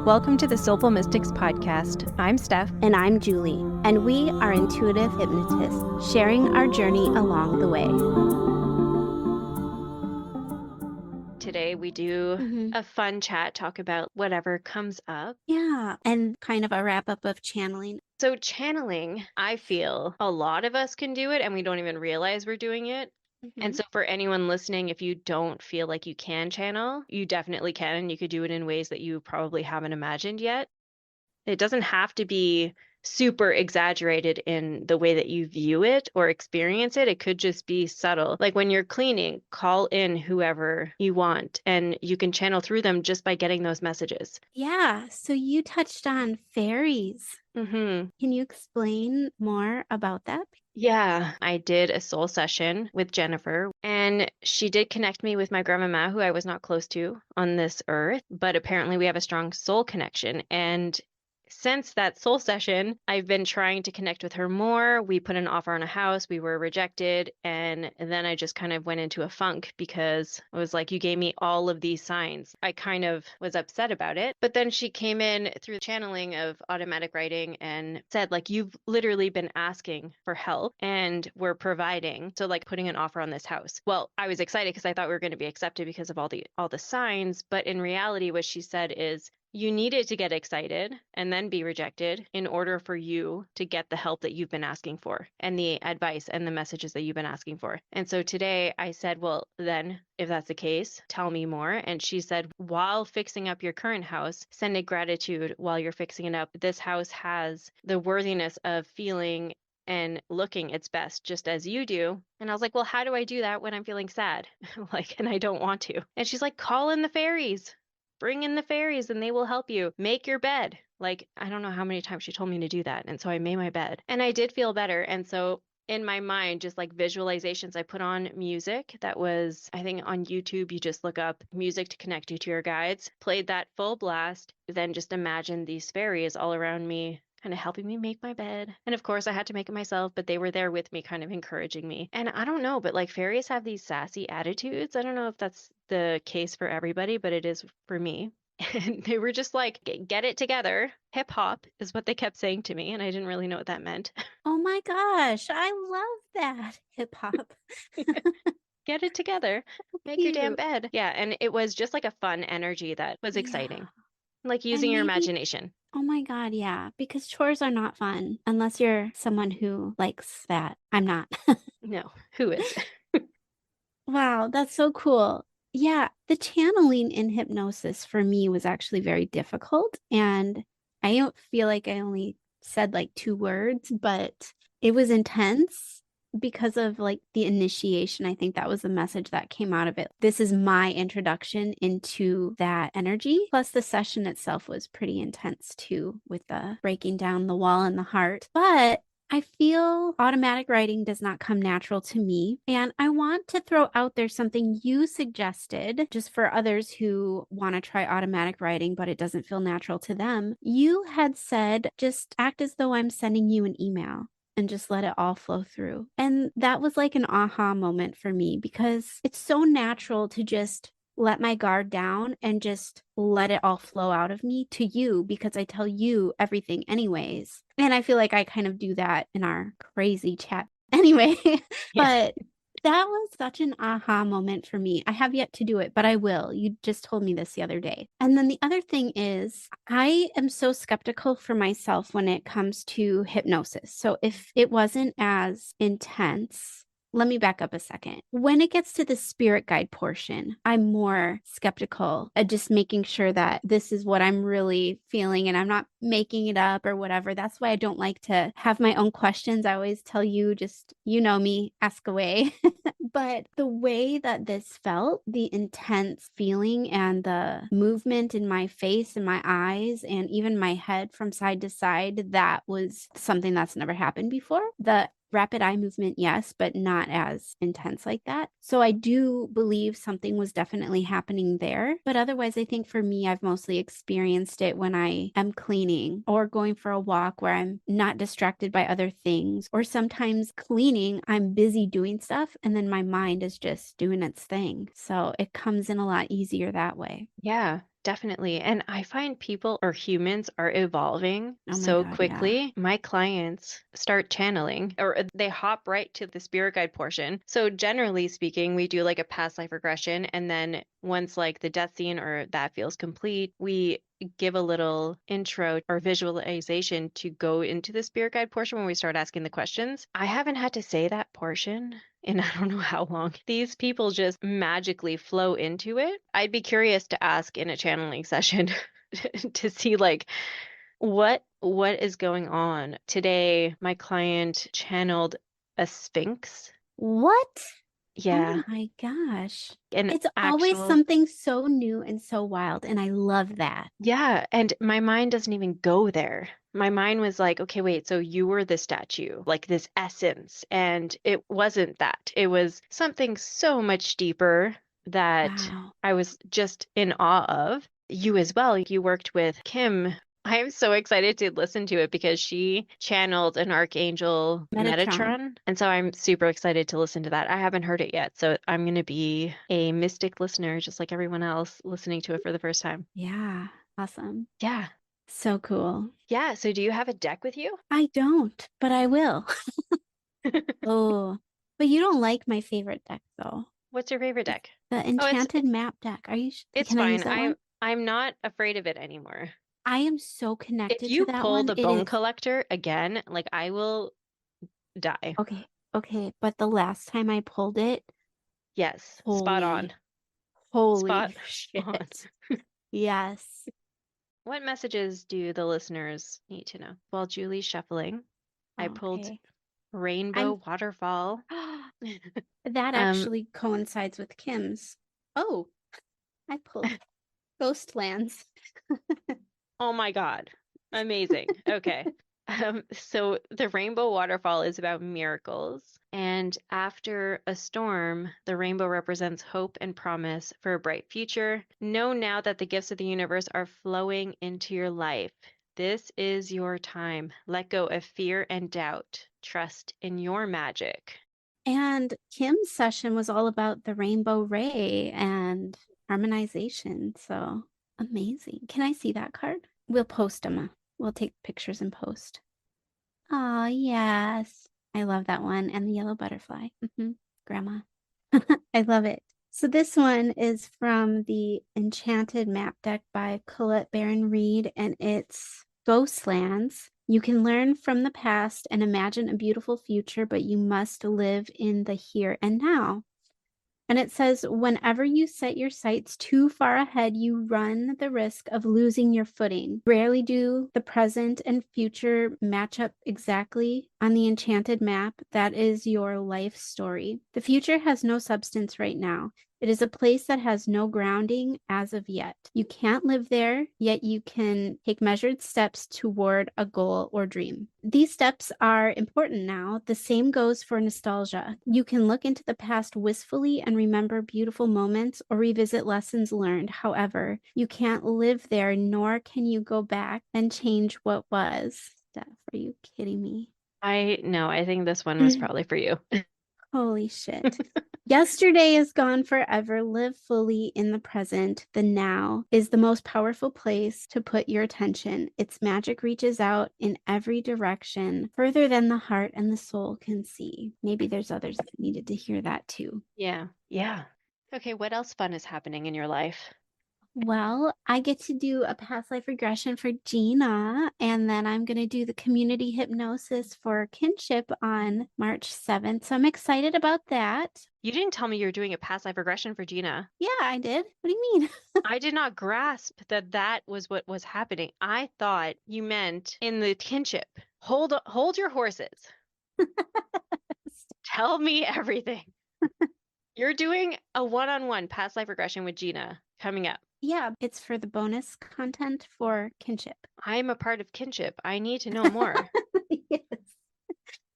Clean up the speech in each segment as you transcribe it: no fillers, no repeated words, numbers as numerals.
Welcome to the Soulful Mystics podcast. I'm Steph. And I'm Julie, and we are intuitive hypnotists, sharing our journey along the way. Today we do a fun chat, talk about whatever comes up. Yeah, and kind of a wrap-up of channeling. So channeling, I feel a lot of us can do it and we don't even realize we're doing it. And so for anyone listening, if you don't feel like you can channel, you definitely can. And you could do it in ways that you probably haven't imagined yet. It doesn't have to be super exaggerated in the way that you view it or experience it. It could just be subtle. Like when you're cleaning, call in whoever you want and you can channel through them just by getting those messages. Yeah, so you touched on fairies. Mm-hmm. Can you explain more about that? Yeah, I did a soul session with Jennifer, and she did connect me with my grandmama, who I was not close to on this earth, but apparently we have a strong soul connection. And since that soul session, I've been trying to connect with her more. We put an offer on a house, we were rejected, and then I just kind of went into a funk because I was like, you gave me all of these signs. I kind of was upset about it. But then she came in through channeling of automatic writing and said, like, you've literally been asking for help and we're providing. So like putting an offer on this house. Well, I was excited because I thought we were going to be accepted because of all the signs. But in reality, what she said is, you needed to get excited and then be rejected in order for you to get the help that you've been asking for and the advice and the messages that you've been asking for. And so today I said, well, then if that's the case, tell me more. And she said, while fixing up your current house, send a gratitude while you're fixing it up. This house has the worthiness of feeling and looking its best, just as you do. And I was like, well, how do I do that when I'm feeling sad? And I don't want to. And she's like, call in the fairies. Bring in the fairies and they will help you. Make your bed. Like, I don't know how many times she told me to do that. And so I made my bed and I did feel better. And so in my mind, just like visualizations, I put on music that was, I think on YouTube, you just look up music to connect you to your guides, played that full blast, then just imagine these fairies all around me, kind of helping me make my bed. And of course, I had to make it myself, but they were there with me, kind of encouraging me. And I don't know, but like fairies have these sassy attitudes. I don't know if that's the case for everybody, but it is for me. And they were just like, get it together. Hip hop is what they kept saying to me. And I didn't really know what that meant. Oh my gosh, I love that. Hip hop. Get it together. Make your damn bed. Yeah. And it was just like a fun energy that was exciting. Like using your imagination. Oh my God, yeah. Because chores are not fun unless you're someone who likes that. I'm not. No, who is? Wow, that's so cool. Yeah, the channeling in hypnosis for me was actually very difficult. And I don't feel like I only said like 2 words, but it was intense because of like the initiation. I think that was the message that came out of it. This is my introduction into that energy. Plus, the session itself was pretty intense too, with the breaking down the wall and the heart. But I feel automatic writing does not come natural to me. And I want to throw out there something you suggested just for others who want to try automatic writing, but it doesn't feel natural to them. You had said, just act as though I'm sending you an email and just let it all flow through. And that was like an aha moment for me because it's so natural to just let my guard down and just let it all flow out of me to you because I tell you everything anyways. And I feel like I kind of do that in our crazy chat anyway. But that was such an aha moment for me. I have yet to do it, but I will. You just told me this the other day. And then the other thing is, I am so skeptical for myself when it comes to hypnosis. So if it wasn't as intense, let me back up a second. When it gets to the spirit guide portion, I'm more skeptical at just making sure that this is what I'm really feeling and I'm not making it up or whatever. That's why I don't like to have my own questions. I always tell you, just, you know me, ask away. But the way that this felt, the intense feeling and the movement in my face and my eyes and even my head from side to side, that was something that's never happened before. The rapid eye movement, yes, but not as intense like that. So I do believe something was definitely happening there. But otherwise, I think for me, I've mostly experienced it when I am cleaning or going for a walk where I'm not distracted by other things. Or sometimes cleaning, I'm busy doing stuff and then my mind is just doing its thing. So it comes in a lot easier that way. Yeah. definitely. And I find people or humans are evolving Oh my so God, yeah. quickly. My clients start channeling or they hop right to the spirit guide portion. So generally speaking, we do like a past life regression. And then once like the death scene or that feels complete, we give a little intro or visualization to go into the spirit guide portion when we start asking the questions. I haven't had to say that portion in I don't know how long. These people just magically flow into it. I'd be curious to ask in a channeling session to see like what is going on. Today, my client channeled a sphinx. What? Oh Yeah, my gosh. an It's always actual. something so new and so wild, and I love that. Yeah, and my mind doesn't even go there. My mind was like, okay, wait, so you were the statue, like this essence. And it wasn't that. It was something so much deeper that Wow. I was just in awe of. You as well. You worked with Kim. I'm so excited to listen to it because she channeled an archangel Metatron. Metatron. And so I'm super excited to listen to that. I haven't heard it yet. So I'm going to be a mystic listener, just like everyone else, listening to it for the first time. Yeah. Awesome. Yeah. So cool. Yeah. So do you have a deck with you? I don't, but I will. Oh, but you don't like my favorite deck though. What's your favorite It's deck? the Oh, Enchanted Map deck. it's Can I use fine. that one? I'm not afraid of it anymore. I am so If connected to you that pull one. the It bone is. collector again, like I will die. Okay. Okay. But the last time I pulled it, Yes, spot on. holy, Spot holy on. shit. Yes. What messages do the listeners need to know? While Julie's shuffling, I pulled Okay. Rainbow I'm Waterfall. that Um, actually coincides with Kim's. Oh, I pulled Ghostlands. Oh my God. Amazing. Okay. So the rainbow waterfall is about miracles. And after a storm, the rainbow represents hope and promise for a bright future. Know now that the gifts of the universe are flowing into your life. This is your time. Let go of fear and doubt. Trust in your magic. And Kim's session was all about the rainbow ray and harmonization. So amazing. Can I see that card? We'll post them. We'll take pictures and post. Oh, yes. I love that one. And the yellow butterfly. Grandma. I love it. So this one is from the Enchanted Map deck by Colette Baron Reed, and it's Ghostlands. You can learn from the past and imagine a beautiful future, but you must live in the here and now. And it says, whenever you set your sights too far ahead, you run the risk of losing your footing. Rarely do the present and future match up exactly on the enchanted map. That is your life story. The future has no substance right now. It is a place that has no grounding as of yet. You can't live there, yet you can take measured steps toward a goal or dream. These steps are important now. The same goes for nostalgia. You can look into the past wistfully and remember beautiful moments or revisit lessons learned. However, you can't live there, nor can you go back and change what was. Steph, are you kidding me? I know, I think this one was probably for you. Holy shit. Yesterday is gone forever. Live fully in the present. The now is the most powerful place to put your attention. Its magic reaches out in every direction, further than the heart and the soul can see. Maybe there's others that needed to hear that too. Yeah. Yeah. Okay, what else fun is happening in your life? Well, I get to do a past life regression for Gina, and then I'm going to do the community hypnosis for kinship on March 7th. So I'm excited about that. You didn't tell me you were doing a past life regression for Gina. Yeah, I did. What do you mean? I did not grasp that that was what was happening. I thought you meant in the kinship. Hold your horses. Tell me everything. You're doing a one-on-one past life regression with Gina coming up. Yeah, it's for the bonus content for kinship. I'm a part of kinship. I need to know more. Yes.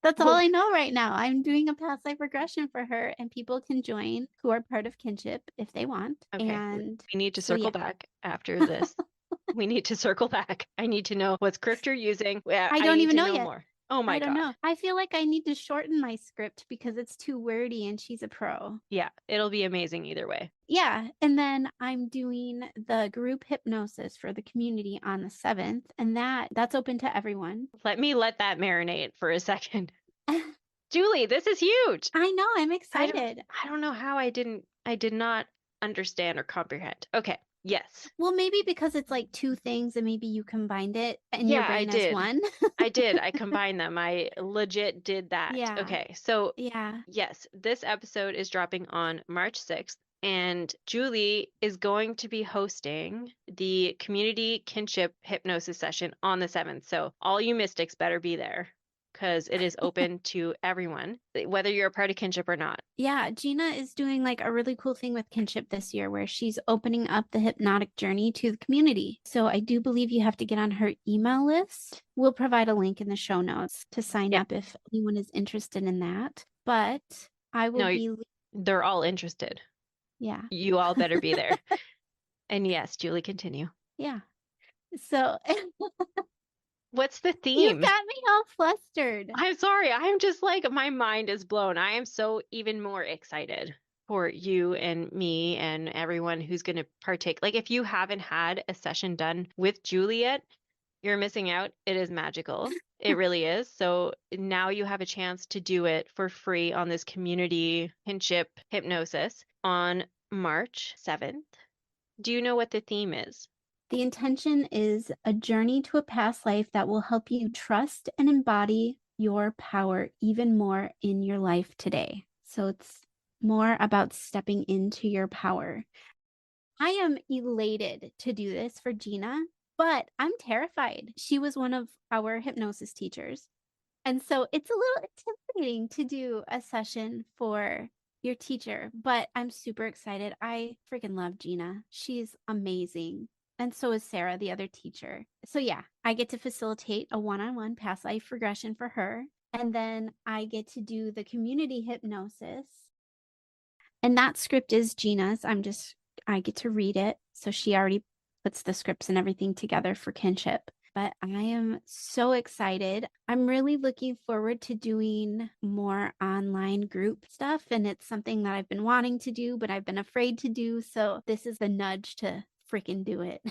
That's all Oh, I know right now. I'm doing a past life regression for her, and people can join who are part of kinship if they want. okay. And We need to so, circle yeah. back after this. We need to circle back. I need to know what script you're using. I I don't need even to know know yet. more. Oh I my don't God. know. I feel like I need to shorten my script because it's too wordy and she's a pro. Yeah, it'll be amazing either way. Yeah. And then I'm doing the group hypnosis for the community on the 7th, and that's open to everyone. Let that marinate for a second. Julie, this is huge. I know, I'm I don't excited. I don't know how I did not understand or comprehend. Okay. Yes. Well, maybe because it's like two things and maybe you combined it in your Yeah, I brain as did. one. I did. I combined them. I legit did that. Yeah. Okay. So, Yeah. yes, this episode is dropping on March 6th, and Julie is going to be hosting the community kinship hypnosis session on the 7th. So, all you mystics better be there because it is open to everyone, whether you're a part of kinship or not. Yeah, Gina is doing like a really cool thing with kinship this year where she's opening up the hypnotic journey to the community. So I do believe you have to get on her email list. We'll provide a link in the show notes to sign Yeah. up if anyone is interested in that. But I will No, be, they're all interested. yeah, You all better be there. And yes, Julie, continue. yeah. So What's the you theme? got me all flustered. I'm sorry. I'm just like, my mind is blown. I am so even more excited for you and me and everyone who's going to partake. Like, if you haven't had a session done with Juliet, you're missing out. It is magical. It really is. So now you have a chance to do it for free on this community kinship hypnosis on March 7th. Do you know what the theme is? The intention is a journey to a past life that will help you trust and embody your power even more in your life today. So it's more about stepping into your power. I am elated to do this for Gina, but I'm terrified. She was one of our hypnosis teachers. And so it's a little intimidating to do a session for your teacher, but I'm super excited. I freaking love Gina. She's amazing. And so is Sarah, the other teacher. So yeah, I get to facilitate a one-on-one past life regression for her. And then I get to do the community hypnosis. And that script is Gina's. I get to read it. So she already puts the scripts and everything together for kinship. But I am so excited. I'm really looking forward to doing more online group stuff. And it's something that I've been wanting to do, but I've been afraid to do. So this is the nudge to freaking do it.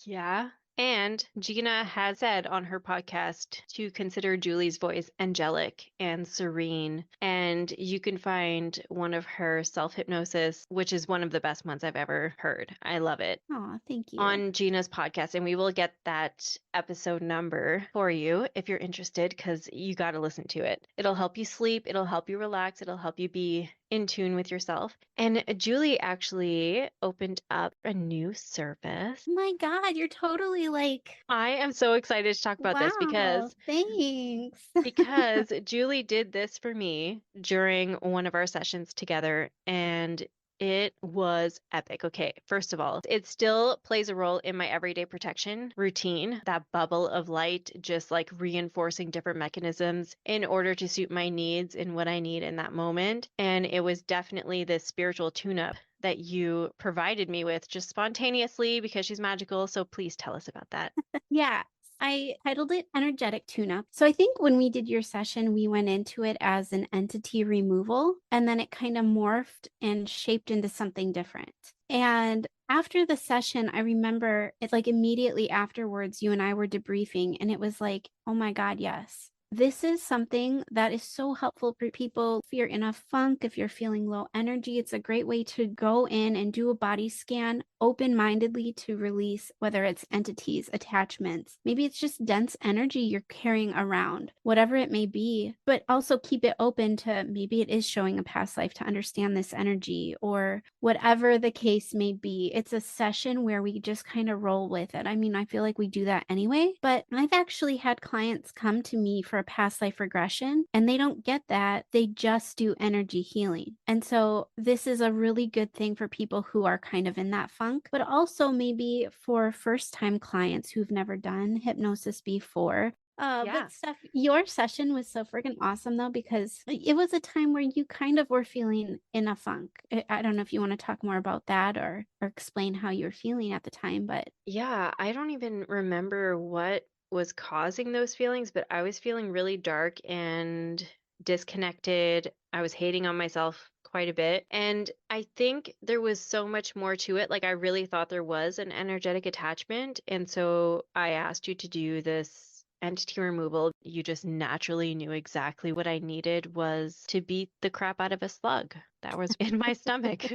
Yeah. And Gina has said on her podcast to consider Julie's voice angelic and serene. And you can find one of her self hypnosis, which is one of the best ones I've ever heard. I love it. Oh, thank you. On Gina's podcast, and we will get that episode number for you if you're interested, because you got to listen to it. It'll help you sleep, it'll help you relax, it'll help you be in tune with yourself. And Julie actually opened up a new service. Oh my God, you're totally like, I am so excited to talk about this wow, thanks. because Julie did this for me during one of our sessions together, and it was epic. Okay, first of all, it still plays a role in my everyday protection routine, that bubble of light, just like reinforcing different mechanisms in order to suit my needs and what I need in that moment. And it was definitely this spiritual tune-up that you provided me with just spontaneously because she's magical. So please tell us about that. Yeah, I titled it Energetic Tune-Up. So I think when we did your session, we went into it as an entity removal, and then it kind of morphed and shaped into something different. And after the session, I remember it like immediately afterwards, you and I were debriefing, and it was like, oh my God, yes. This is something that is so helpful for people. If you're in a funk, if you're feeling low energy, it's a great way to go in and do a body scan open-mindedly to release, whether it's entities, attachments, maybe it's just dense energy you're carrying around, whatever it may be, but also keep it open to maybe it is showing a past life to understand this energy or whatever the case may be. It's a session where we just kind of roll with it. I mean, I feel like we do that anyway, but I've actually had clients come to me for a past life regression and they don't get that. They just do energy healing. And so this is a really good thing for people who are kind of in that funk, but also maybe for first time clients who've never done hypnosis before. Yeah. But Steph, your session was so freaking awesome though, because it was a time where you kind of were feeling in a funk. I don't know if you want to talk more about that or explain how you were feeling at the time, but Yeah, I don't even remember what was causing those feelings, but I was feeling really dark and disconnected. I was hating on myself quite a bit. And I think there was so much more to it. Like, I really thought there was an energetic attachment. And so I asked you to do this entity removal. You just naturally knew exactly what I needed was to beat the crap out of a slug that was in my stomach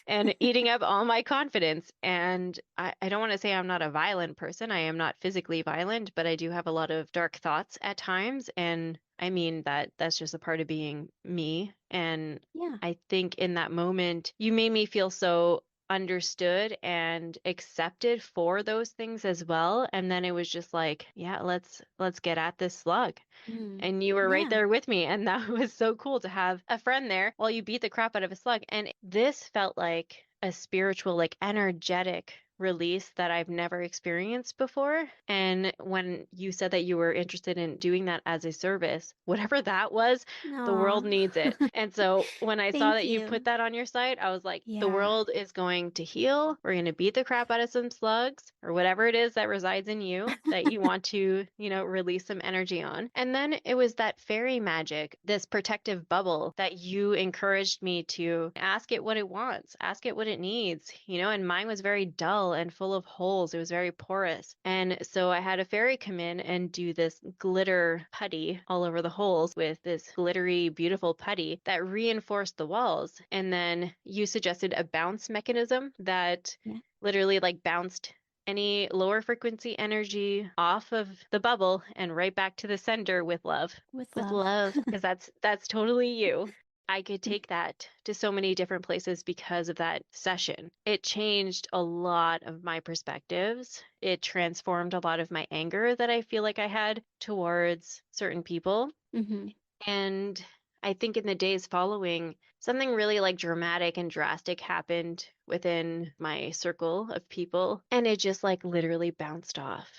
and eating up all my confidence. And I don't want to say I'm not a violent person. I am not physically violent, but I do have a lot of dark thoughts at times. And I mean that that's just a part of being me. And Yeah. I think in that moment, you made me feel so understood and accepted for those things as well. And then it was just like, yeah, let's get at this slug. Mm. And you were right Yeah. there with me. And that was so cool to have a friend there while you beat the crap out of a slug. And this felt like a spiritual, like energetic release that I've never experienced before. And when you said that you were interested in doing that as a service, whatever that was, the No. world needs it. And so when I saw Thank that you put you. that on your site, I was like, the Yeah. world is going to heal. We're going to beat the crap out of some slugs or whatever it is that resides in you that you want to, release some energy on. And then it was that fairy magic, this protective bubble that you encouraged me to ask it what it wants, ask it what it needs, and mine was very dull and full of holes. It was very porous. And so I had a fairy come in and do this glitter putty all over the holes with this glittery, beautiful putty that reinforced the walls. And then you suggested a bounce mechanism that Yeah. literally like bounced any lower frequency energy off of the bubble and right back to the sender with love. With With love. love, because that's totally you. I could take that to so many different places because of that session. It changed a lot of my perspectives. It transformed a lot of my anger that I feel like I had towards certain people. Hmm. And I think in the days following, something really like dramatic and drastic happened within my circle of people, and it just like literally bounced off.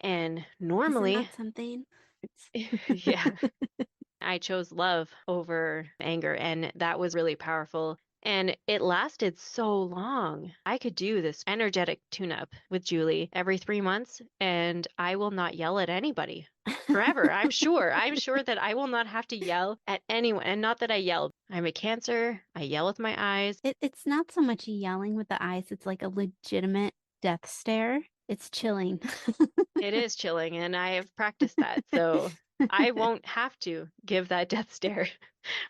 And Isn't normally, that something? yeah, I chose love over anger, and that was really powerful. And it lasted so long. I could do this energetic tune up with Julie every 3 months, and I will not yell at anybody forever. I'm sure. I'm sure that I will not have to yell at anyone. And not that I yell. I'm a Cancer. I yell with my eyes. It's not so much yelling with the eyes, it's like a legitimate death stare. It's chilling. It is chilling, and I have practiced that. So I won't have to give that death stare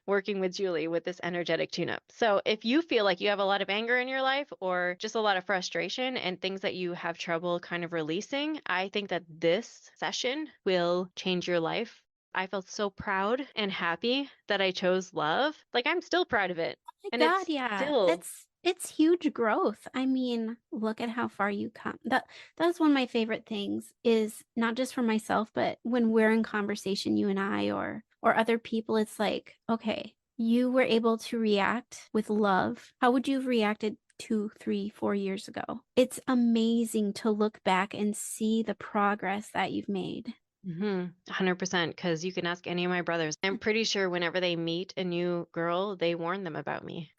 working with Julie with this energetic tune up. So if you feel like you have a lot of anger in your life or just a lot of frustration and things that you have trouble kind of releasing, I think that this session will change your life. I felt so proud and happy that I chose love. Like, I'm still proud of it. My And God, it's yeah. still, It's huge growth. I mean, look at how far you come. That's one of my favorite things is not just for myself, but when we're in conversation, you and I or other people, it's like, okay, you were able to react with love. How would you have reacted 2, 3, 4 years ago? It's amazing to look back and see the progress that you've made. 100%. Because you can ask any of my brothers. I'm pretty sure whenever they meet a new girl, they warn them about me.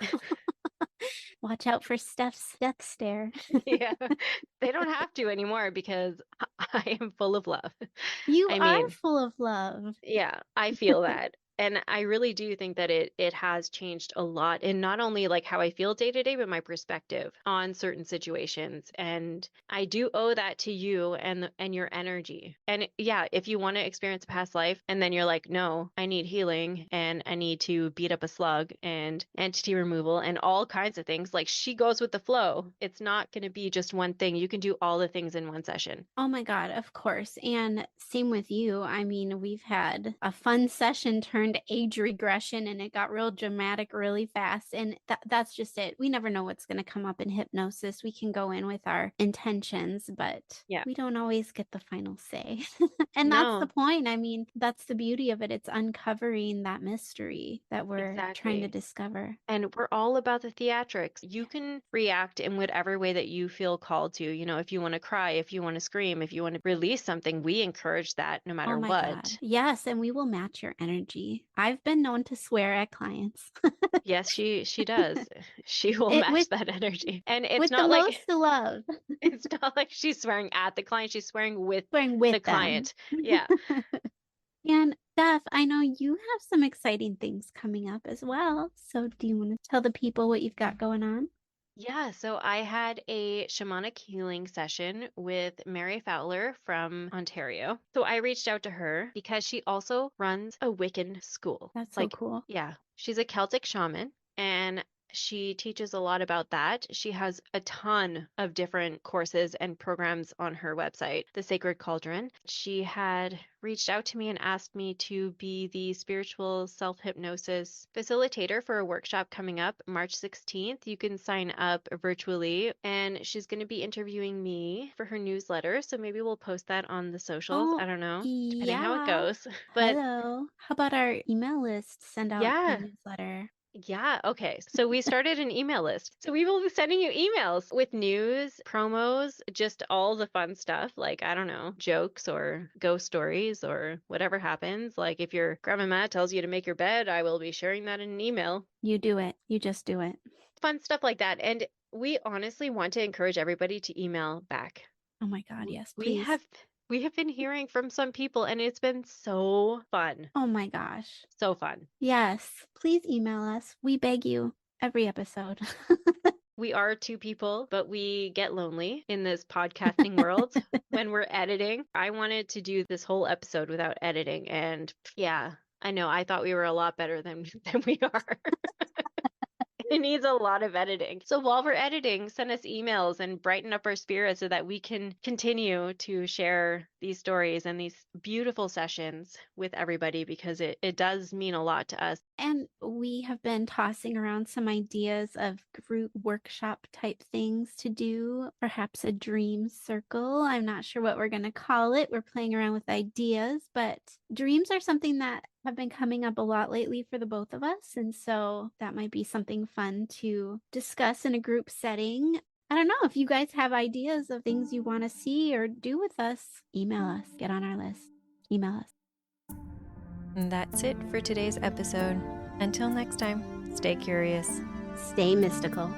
Watch out for Steph's death stare. Yeah, they don't have to anymore because I am full of love. You I are mean, full of love. yeah, I feel that. And I really do think that it has changed a lot in not only like how I feel day to day, but my perspective on certain situations. And I do owe that to you and your energy. And yeah, if you want to experience a past life and then you're like, no, I need healing and I need to beat up a slug and entity removal and all kinds of things, like she goes with the flow. It's not going to be just one thing. You can do all the things in one session. Oh my God, of course. And same with you. I mean, we've had a fun session turned age regression and it got real dramatic really fast. And that's just it. We never know what's going to come up in hypnosis. We can go in with our intentions, but Yeah. we don't always get the final say. And that's the No, point. I mean, that's the beauty of it. It's uncovering that mystery that we're trying to exactly. discover. And we're all about the theatrics. You can react in whatever way that you feel called to. If you want to cry, if you want to scream, if you want to release something, we encourage that no Oh matter my God. what. Yes. And we will match your energy. energy. I've been known to swear at clients. Yes, she does. She will It match that energy. And it's with the not like most love. it's not like she's swearing at the client, she's swearing with Swearing the with them. client. Yeah. And Steph, I know you have some exciting things coming up as well. So do you want to tell the people what you've got going on? Yeah, so I had a shamanic healing session with Mary Fowler from Ontario. So I reached out to her because she also runs a Wiccan school. That's so Like, cool. yeah, she's a Celtic shaman and she teaches a lot about that. She has a ton of different courses and programs on her website, The Sacred Cauldron. She had reached out to me and asked me to be the spiritual self hypnosis facilitator for a workshop coming up March 16th. You can sign up virtually, and she's going to be interviewing me for her newsletter. So maybe we'll post that on the socials. Oh, I don't know, depending how it yeah. goes. But Hello. How about our email list? Send out a yeah, newsletter. yeah, okay. So we started an email list. So we will be sending you emails with news, promos, just all the fun stuff, like, I don't know, jokes or ghost stories or whatever happens. Like if your grandmama tells you to make your bed, I will be sharing that in an email. You do it. You just do it. Fun stuff like that. And we honestly want to encourage everybody to email back. Oh my God, W- yes, We please. have we have been hearing from some people and it's been so fun. Oh my gosh. So fun. Yes, please email us. We beg you every episode. We are two people, but we get lonely in this podcasting world when we're editing. I wanted to do this whole episode without editing, and yeah, I know. I thought we were a lot better than than we are. It needs a lot of editing. So while we're editing, send us emails and brighten up our spirits so that we can continue to share these stories and these beautiful sessions with everybody because it does mean a lot to us. And we have been tossing around some ideas of group workshop type things to do, perhaps a dream circle. I'm not sure what we're going to call it. We're playing around with ideas, but dreams are something that have been coming up a lot lately for the both of us. And so that might be something fun to discuss in a group setting. I don't know if you guys have ideas of things you want to see or do with us. Email us, get on our list. Email us. And that's it for today's episode. Until next time, stay curious. Stay mystical.